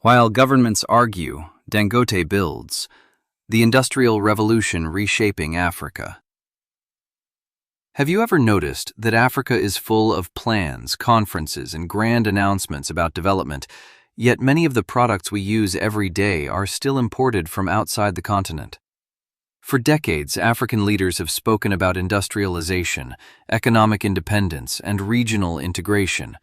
While governments argue, Dangote builds. The Industrial Revolution reshaping Africa. Have you ever noticed that Africa is full of plans, conferences, and grand announcements about development, yet many of the products we use every day are still imported from outside the continent? For decades, African leaders have spoken about industrialization, economic independence, and regional integration.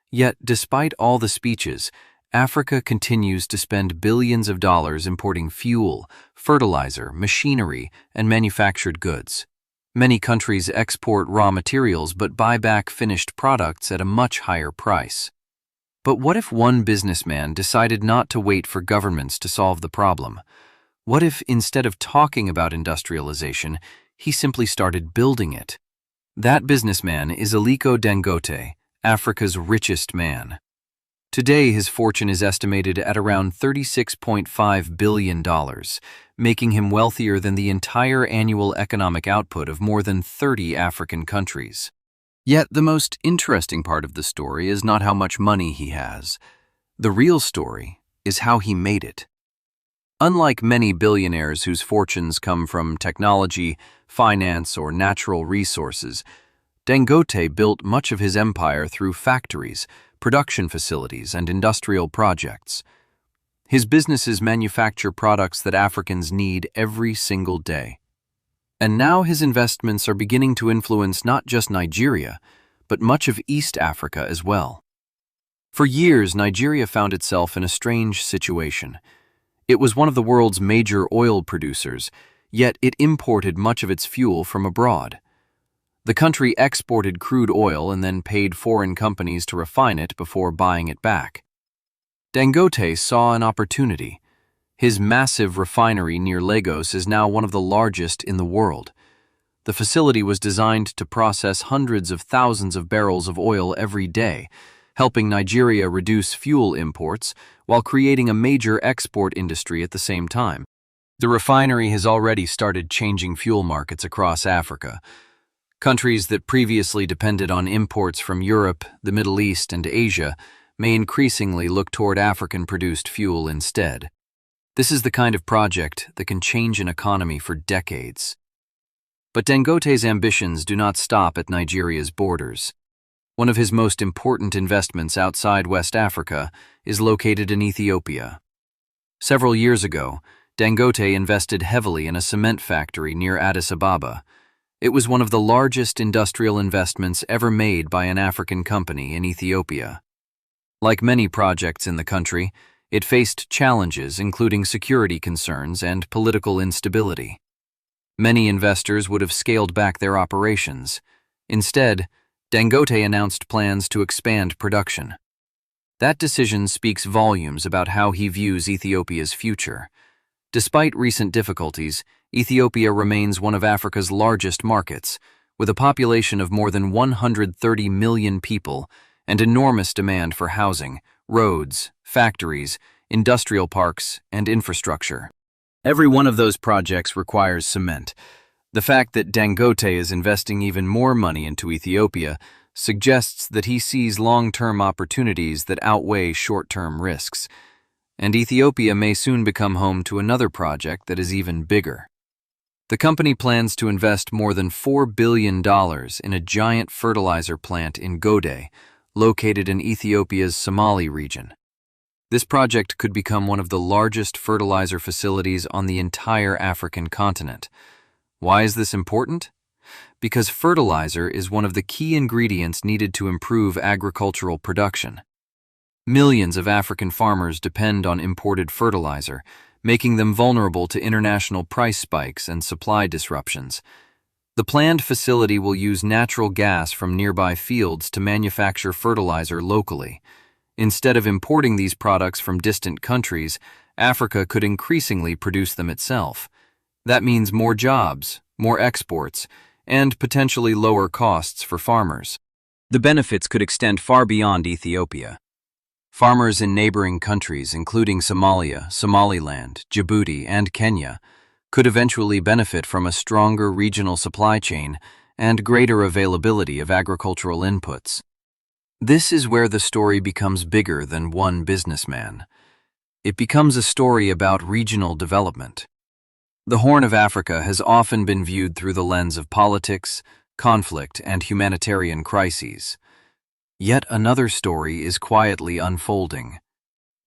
Yet, despite all the speeches, Africa continues to spend billions of dollars importing fuel, fertilizer, machinery, and manufactured goods. Many countries export raw materials but buy back finished products at a much higher price. But what if one businessman decided not to wait for governments to solve the problem? What if, instead of talking about industrialization, he simply started building it? That businessman is Aliko Dangote, Africa's richest man. Today, his fortune is estimated at around $36.5 billion, making him wealthier than the entire annual economic output of more than 30 African countries. Yet, the most interesting part of the story is not how much money he has. The real story is how he made it. Unlike many billionaires whose fortunes come from technology, finance, or natural resources, Dangote built much of his empire through factories, production facilities, and industrial projects. His businesses manufacture products that Africans need every single day. And now his investments are beginning to influence not just Nigeria, but much of East Africa as well. For years, Nigeria found itself in a strange situation. It was one of the world's major oil producers, yet it imported much of its fuel from abroad. The country exported crude oil and then paid foreign companies to refine it before buying it back. Dangote saw an opportunity. His massive refinery near Lagos is now one of the largest in the world. The facility was designed to process hundreds of thousands of barrels of oil every day, helping Nigeria reduce fuel imports while creating a major export industry at the same time. The refinery has already started changing fuel markets across Africa. Countries that previously depended on imports from Europe, the Middle East, and Asia may increasingly look toward African-produced fuel instead. This is the kind of project that can change an economy for decades. But Dangote's ambitions do not stop at Nigeria's borders. One of his most important investments outside West Africa is located in Ethiopia. Several years ago, Dangote invested heavily in a cement factory near Addis Ababa. It was one of the largest industrial investments ever made by an African company in Ethiopia. Like many projects in the country, it faced challenges including security concerns and political instability. Many investors would have scaled back their operations. Instead, Dangote announced plans to expand production. That decision speaks volumes about how he views Ethiopia's future. Despite recent difficulties, Ethiopia remains one of Africa's largest markets, with a population of more than 130 million people and enormous demand for housing, roads, factories, industrial parks, and infrastructure. Every one of those projects requires cement. The fact that Dangote is investing even more money into Ethiopia suggests that he sees long-term opportunities that outweigh short-term risks. And Ethiopia may soon become home to another project that is even bigger. The company plans to invest more than $4 billion in a giant fertilizer plant in Gode, located in Ethiopia's Somali region. This project could become one of the largest fertilizer facilities on the entire African continent. Why is this important? Because fertilizer is one of the key ingredients needed to improve agricultural production. Millions of African farmers depend on imported fertilizer, making them vulnerable to international price spikes and supply disruptions. The planned facility will use natural gas from nearby fields to manufacture fertilizer locally. Instead of importing these products from distant countries, Africa could increasingly produce them itself. That means more jobs, more exports, and potentially lower costs for farmers. The benefits could extend far beyond Ethiopia. Farmers in neighboring countries, including Somalia, Somaliland, Djibouti, and Kenya, could eventually benefit from a stronger regional supply chain and greater availability of agricultural inputs. This is where the story becomes bigger than one businessman. it becomes a story about regional development. The Horn of Africa has often been viewed through the lens of politics, conflict, and humanitarian crises. Yet another story is quietly unfolding.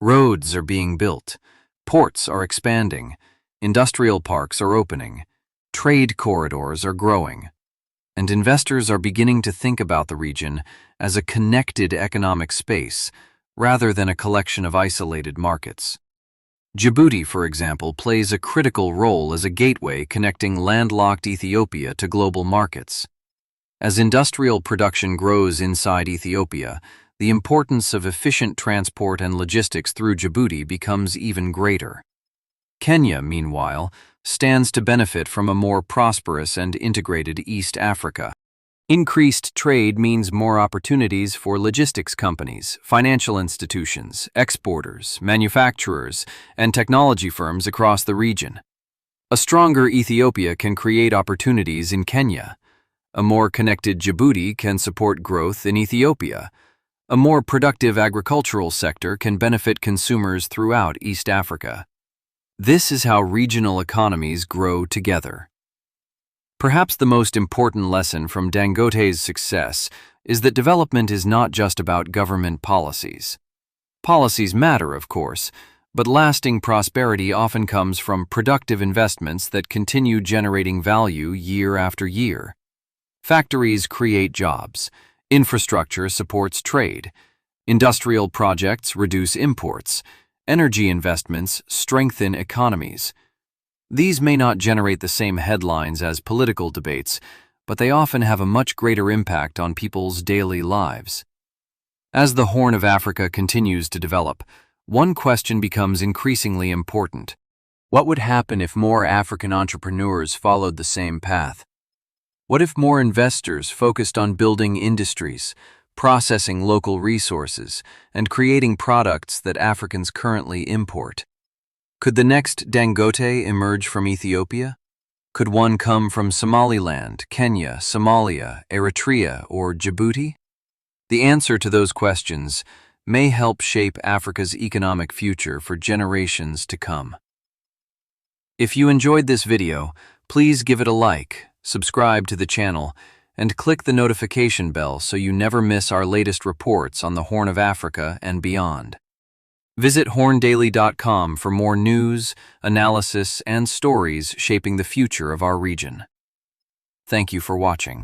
Roads are being built, ports are expanding, industrial parks are opening, trade corridors are growing, and investors are beginning to think about the region as a connected economic space rather than a collection of isolated markets. Djibouti, for example, plays a critical role as a gateway connecting landlocked Ethiopia to global markets. As industrial production grows inside Ethiopia, the importance of efficient transport and logistics through Djibouti becomes even greater. Kenya, meanwhile, stands to benefit from a more prosperous and integrated East Africa. Increased trade means more opportunities for logistics companies, financial institutions, exporters, manufacturers, and technology firms across the region. A stronger Ethiopia can create opportunities in Kenya. A more connected Djibouti can support growth in Ethiopia. A more productive agricultural sector can benefit consumers throughout East Africa. This is how regional economies grow together. Perhaps the most important lesson from Dangote's success is that development is not just about government policies. Policies matter, of course, but lasting prosperity often comes from productive investments that continue generating value year after year. Factories create jobs, infrastructure supports trade, industrial projects reduce imports, energy investments strengthen economies. These may not generate the same headlines as political debates, but they often have a much greater impact on people's daily lives. As the Horn of Africa continues to develop, one question becomes increasingly important. What would happen if more African entrepreneurs followed the same path? What if more investors focused on building industries, processing local resources, and creating products that Africans currently import? Could the next Dangote emerge from Ethiopia? Could one come from Somaliland, Kenya, Somalia, Eritrea, or Djibouti? The answer to those questions may help shape Africa's economic future for generations to come. If you enjoyed this video, please give it a like, subscribe to the channel, and click the notification bell so you never miss our latest reports on the Horn of Africa and beyond. Visit horndaily.com for more news, analysis, and stories shaping the future of our region. Thank you for watching.